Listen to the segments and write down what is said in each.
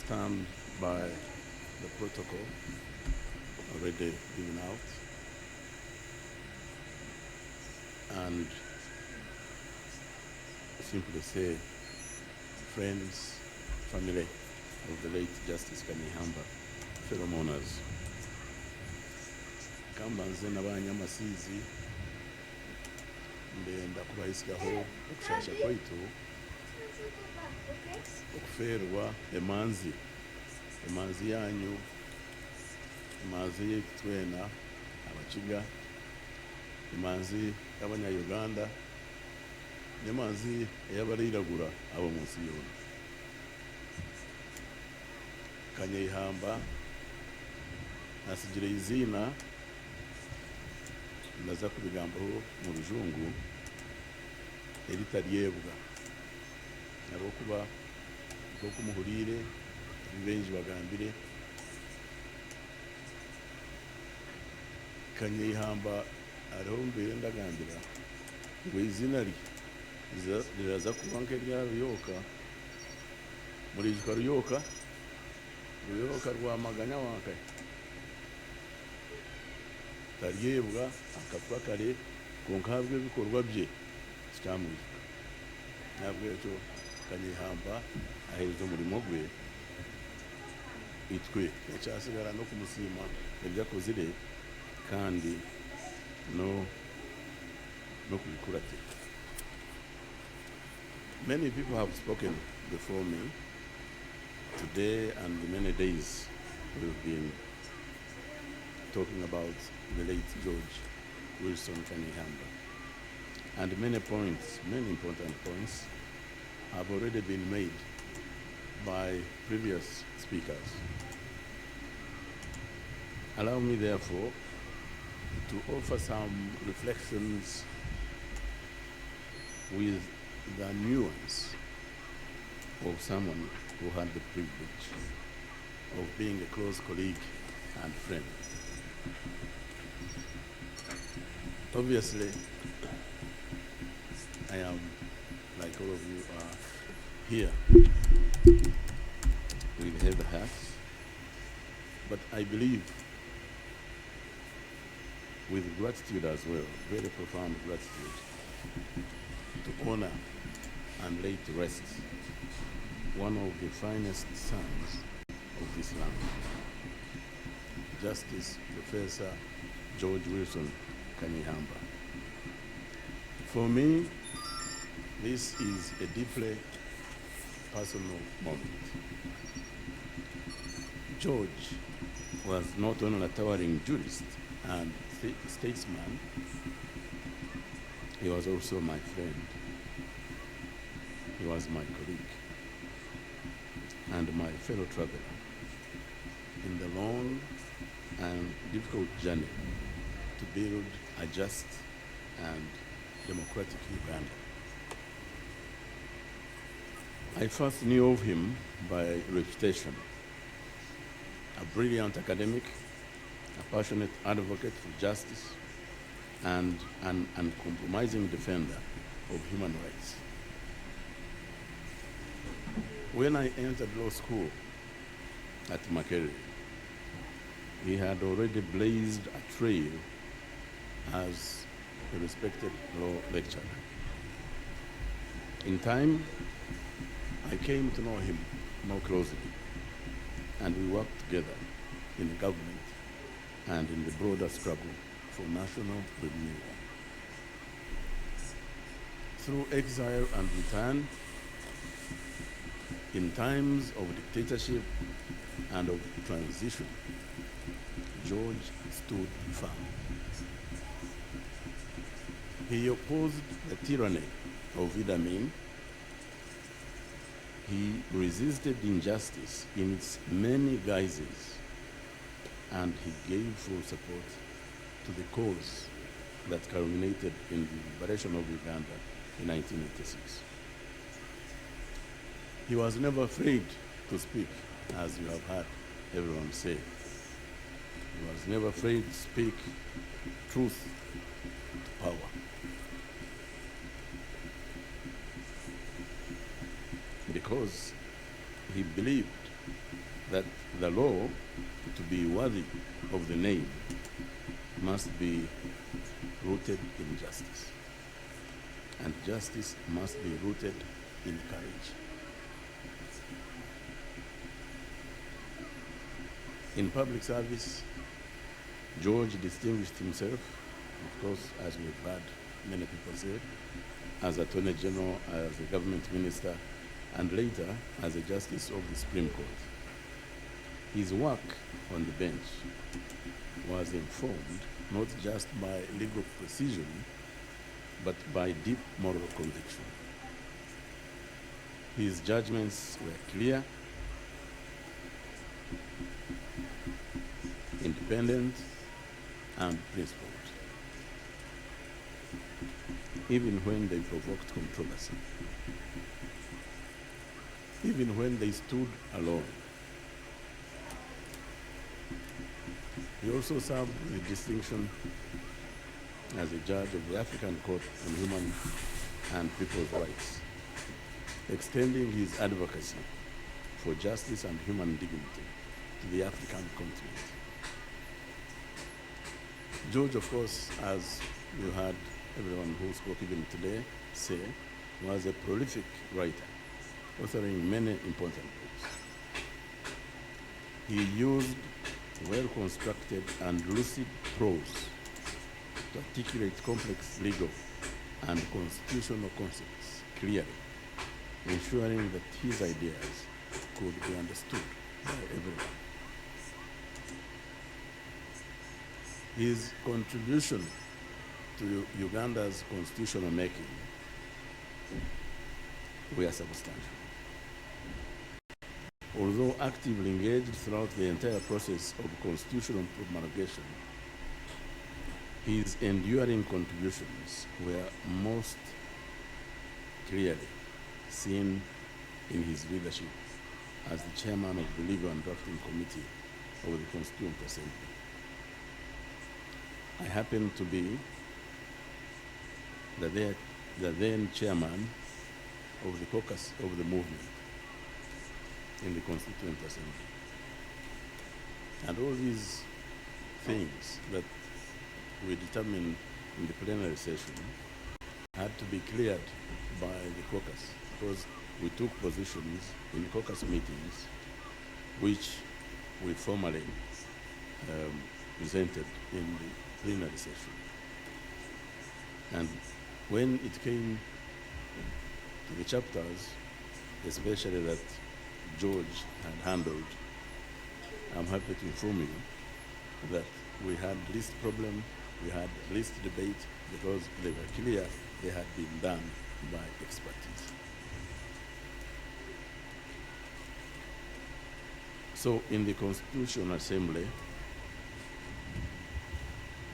stand by the protocol already given out and simply say, friends, family of the late Justice Kanyeihamba, fellow mourners, kamba nze n'abanyamasizi ndenda kubayisiraho okushasha kwaitu okufeerwa emanzi yanyu, emanzi yaitu twena abakiga, emanzi y'abanya-Uganda, n'emanzi ey'abarairagura abo mu nsi yoona. Kanyeihamba asigire izina ndaza kubigambaho mu Rujungu eritaryebwa habwokuba nk'oku muhuriire bengi bagambire Kanyeihamba ariho mbeire ndagambira ngo izina rye riraza kuba nk'erya Ruyoka, murijuka Ruyoka rwa Maganya wankaye taryebwa akapfa kare konka habwe ebikorwa bye kikamwijuka. Nabwo ekyo Kanyeihamba aheereza omurimo gwe, itwe ekyasigara n'okumusiima ebyakozire kandi n'okubikuratira. Many people have spoken before me today and many days we've been talking about the late George Wilson Kanyeihamba. And many points, many important points, have already been made by previous speakers. Allow me, therefore, to offer some reflections with the nuance of someone who had the privilege of being a close colleague and friend. Obviously, I am, like all of you, are here with heavy hearts, but I believe with gratitude as well, very profound gratitude, to honor and lay to rest one of the finest sons of this land, Justice Professor George Wilson Kanyeihamba. For me, this is a deeply personal moment. George was not only a towering jurist and statesman, he was also my friend. He was my colleague and my fellow traveler in the long and difficult journey to build a just and democratic Uganda. I first knew of him by reputation, a brilliant academic, a passionate advocate for justice, and an uncompromising defender of human rights. When I entered law school at Makerere, he had already blazed a trail as a respected law lecturer. In time, I came to know him more closely, and we worked together in the government and in the broader struggle for national renewal. Through exile and return, in times of dictatorship and of transition, George stood firm. He opposed the tyranny of Idi Amin. He resisted injustice in its many guises, and he gave full support to the cause that culminated in the liberation of Uganda in 1986. He was never afraid to speak, as you have heard everyone say. He was never afraid to speak truth to power. Because he believed that the law, to be worthy of the name, must be rooted in justice. And justice must be rooted in courage. In public service, George distinguished himself, of course, as we've heard many people say, as Attorney General, as a government minister, and later as a Justice of the Supreme Court. His work on the bench was informed not just by legal precision, but by deep moral conviction. His judgments were clear, independent, and principled, even when they provoked controversy, even when they stood alone. He also served with distinction as a judge of the African Court on Human and People's Rights, extending his advocacy for justice and human dignity to the African continent. George, of course, as you heard everyone who spoke even today say, was a prolific writer, authoring many important books. He used well-constructed and lucid prose to articulate complex legal and constitutional concepts clearly, ensuring that his ideas could be understood by everyone. His contribution to Uganda's constitutional making were substantial. Although actively engaged throughout the entire process of constitutional promulgation, his enduring contributions were most clearly seen in his leadership as the chairman of the Legal and Drafting Committee of the Constituent Assembly. I happen to be the then chairman of the caucus of the movement in the Constituent Assembly. And all these things that we determined in the plenary session had to be cleared by the caucus, because we took positions in caucus meetings which we formally presented in the plenary session. And when it came to the chapters, especially that George had handled, I'm happy to inform you that we had least problem, we had least debate, because they were clear they had been done by expertise. So in the Constitutional Assembly,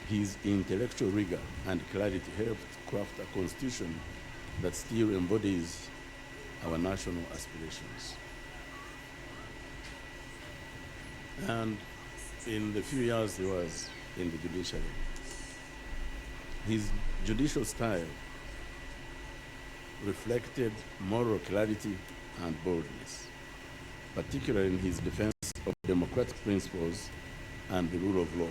his intellectual rigor and clarity helped craft a constitution that still embodies our national aspirations. And in the few years he was in the judiciary, his judicial style reflected moral clarity and boldness, particularly in his defense of democratic principles and the rule of law.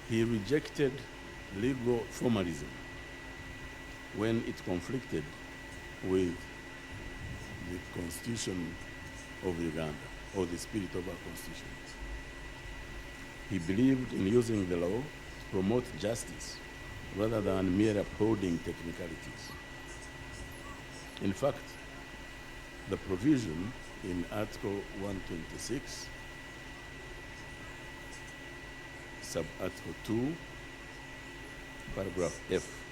He rejected legal formalism when it conflicted with the Constitution of Uganda, or the spirit of our Constitution. He believed in using the law to promote justice rather than mere upholding technicalities. In fact, the provision in Article 126, Sub-Article 2, Paragraph F,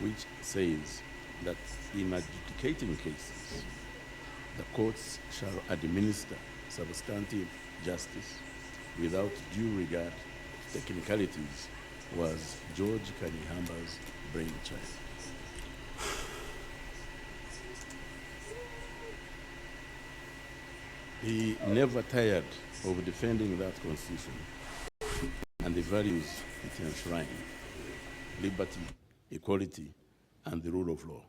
which says that in adjudicating cases, the courts shall administer substantive justice without due regard to technicalities, was George Kanyeihamba's brainchild. He never tired of defending that Constitution and the values it enshrined: liberty, equality, and the rule of law.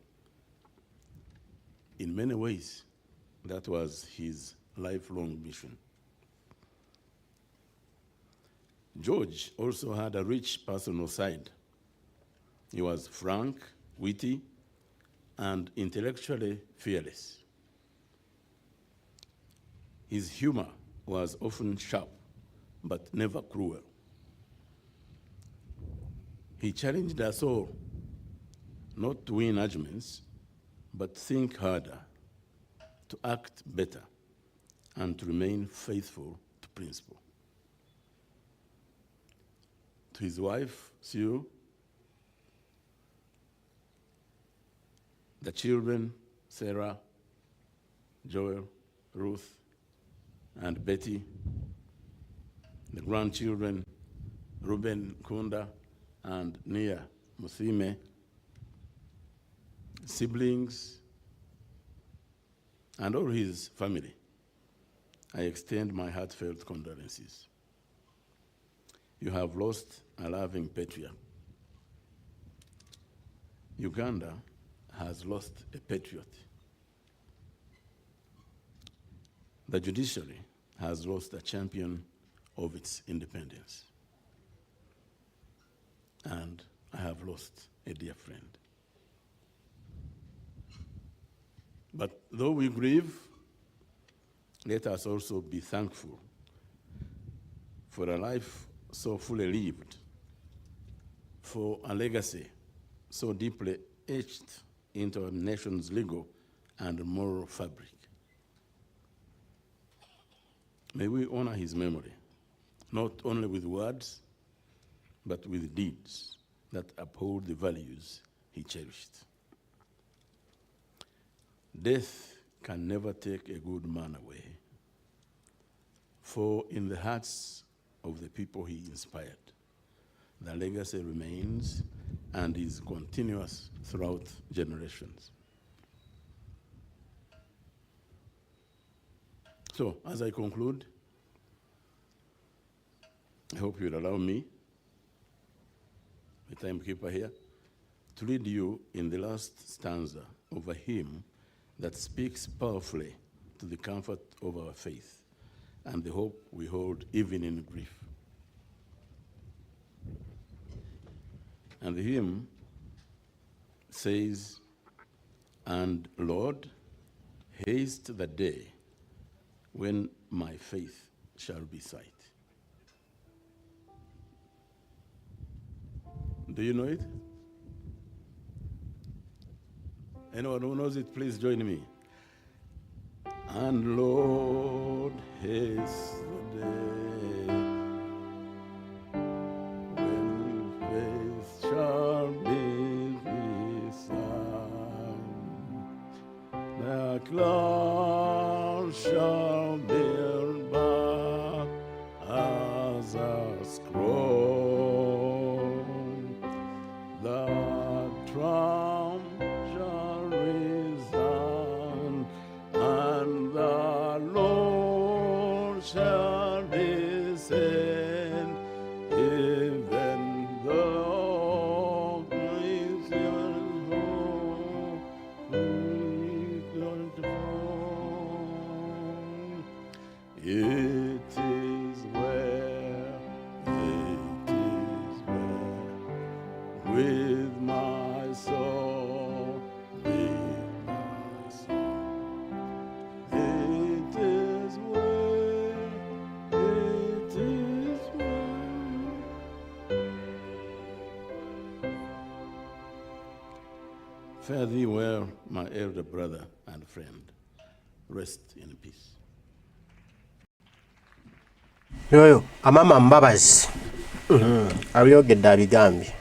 In many ways, That was his lifelong mission. George also had a rich personal side. He was frank, witty, and intellectually fearless. His humor was often sharp, but never cruel. He challenged us all not to win arguments, but think harder, to act better, and to remain faithful to principle. To his wife, Sue, the children, Sarah, Joel, Ruth, and Betty, the grandchildren, Ruben Kunda and Nia Musime, siblings, and all his family, I extend my heartfelt condolences. You have lost a loving patriarch. Uganda has lost a patriot. The judiciary has lost a champion of its independence. And I have lost a dear friend. But though we grieve, let us also be thankful for a life so fully lived, for a legacy so deeply etched into our nation's legal and moral fabric. May we honor his memory, not only with words, but with deeds that uphold the values he cherished. Death can never take a good man away, for in the hearts of the people he inspired, the legacy remains and is continuous throughout generations. So, as I conclude, I hope you'll allow me, the timekeeper here, to lead you in the last stanza of a hymn that speaks powerfully to the comfort of our faith and the hope we hold even in grief. And the hymn says, "And Lord, haste the day when my faith shall be sight." Do you know it? Anyone who knows it, please join me. And Lord, haste the day when faith shall be beside. The clouds shall build back as a scroll. The trump shall resound, and the Lord shall descend, even though nations go quickly to fall. It is well with my soul, with my soul. It is well, it is well. Fare thee well, my elder brother and friend. Rest in peace. Yoyo, Amama Mbabazi. Abiyogedde abigambye.